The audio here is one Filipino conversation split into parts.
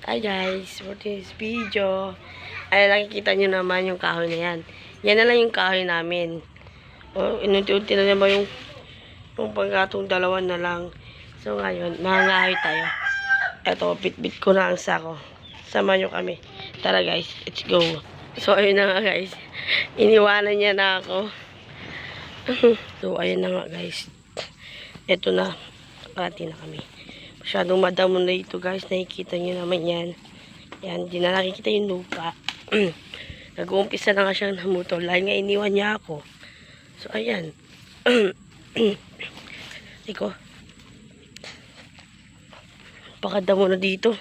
Hi guys, for this video, ay nakikita nyo naman yung kahoy na yan. Yan na lang yung kahoy namin. O, inunti-unti na naman yung panggatong dalawa na lang. So ngayon, mangangahoy tayo. Eto, bit-bit ko na ang sako. Sama nyo kami. Tara guys, let's go. So ayun na nga guys, iniwanan niya na ako. So ayun na nga guys. Eto na, parati na kami. Masyadong madamo na ito guys. Nakikita nyo naman yan. Yan, di na nakikita yung lupa. Nag-uumpisa na nga siyang namutol. Dahil nga iniwan niya ako. So, ayan. Iko. Pakadamo na dito.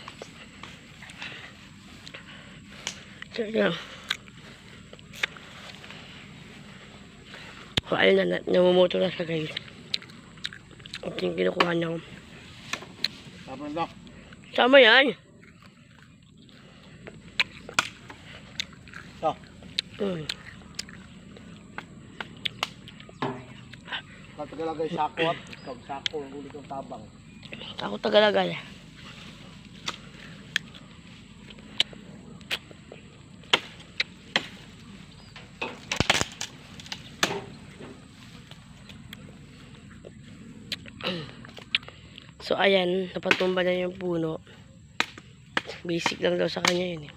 So, ayan. So, ayun na. Namumutol na siya guys. At yung kinukuha niya. Sama yan. Oh. Tagalagay sako at sako ang ulit ng tabang. Ako tagalagay. So ayan, napatumba na yung puno. Basic lang daw sa kanya yun eh.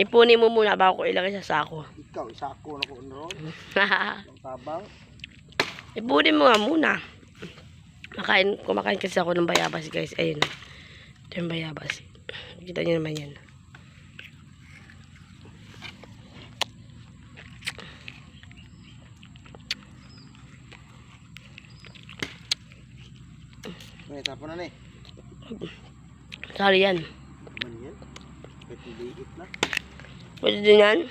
Ipunin mo muna bago ko ilagay sa sako. Ikaw, isako na ko noon. Ang tabang. Ipunin mo nga muna. Kumakain kasi ako ng bayabas guys. Ayun. Ito yung bayabas. Kita nyo naman yan. May tapo na ni. Sali yan. Man yan. Pwede liit na. Pwede din yan.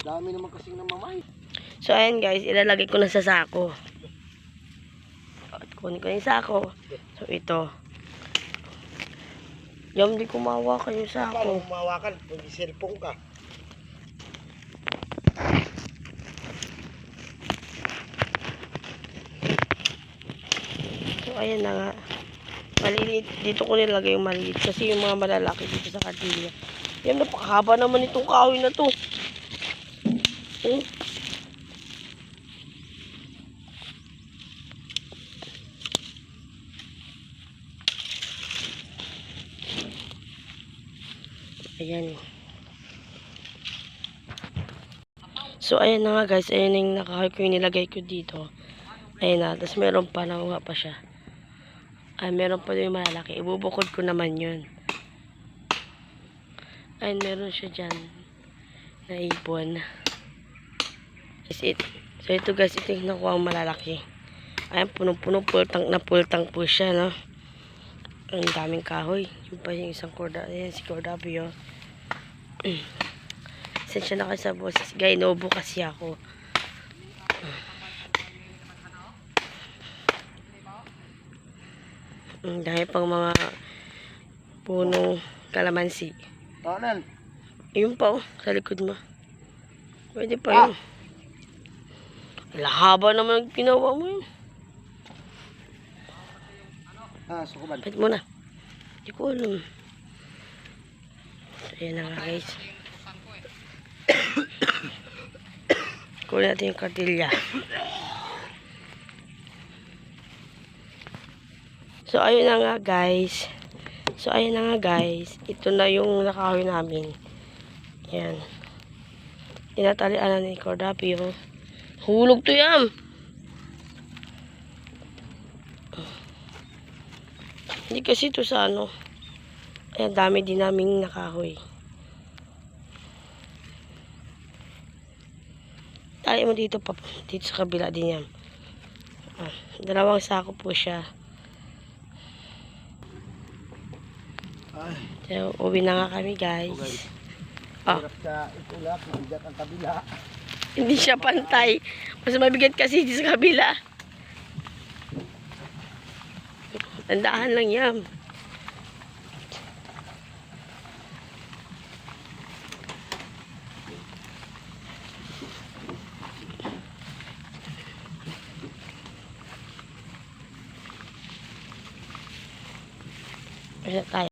Dami naman kasing namamay. So ayan guys, ilalagay ko na sa sako. At kunin ko na yung sako. So ito. Yung di kumawa kayo sa Paano ako. umawakan? Pwede cellphone ka. So ayan na nga. Maliliit. Dito ko nilagay yung maliit. Kasi yung mga malalaki dito sa kartilya. Yan, napakahaba naman itong kahoy na to. Ayan. So ayan na nga guys. Ayan yung nakahoy ko yung nilagay ko dito. Ayan na. Tapos meron pa. Nakuha pa siya. Ay, meron pa yung malalaki. Ibubukod ko naman yun. Ayan, meron siya dyan. Naipon. So ito guys, ito yung nakuha ang malalaki. Ayan, punong-puno. Pultang na pultang po siya, no? Ang daming kahoy. Yung pa yung isang korda. Ayan, si Cordapio. Sensya na kayo sa boses. Guys, nobo kasi ako. Dahil pang mga punong kalamansi. Tanan. Ayun pa oh, sa likod mo. Pwede pa yun. Lahaba naman ang ginawa mo yun. Sukuban. Pwede mo na. Hindi ko alam. So, ayan na nga guys. Kunin natin yung kartilya. So, ayun na nga guys. Ito na yung nakahoy namin. Ayan. Tinatalian na ni Cordapio. Hulog to yan. Hindi kasi ito sa ano. Ayan, dami din naming nakahoy. Tali mo dito pa. Dito sa kabila din yan. Dalawang sako po siya. So, uwi na nga kami guys. Hirap sa itulak, mabigat ang kabila. Hindi siya pantay. Mas mabigat kasi dito sa kabila. Tandaan lang yan. Basta tayo.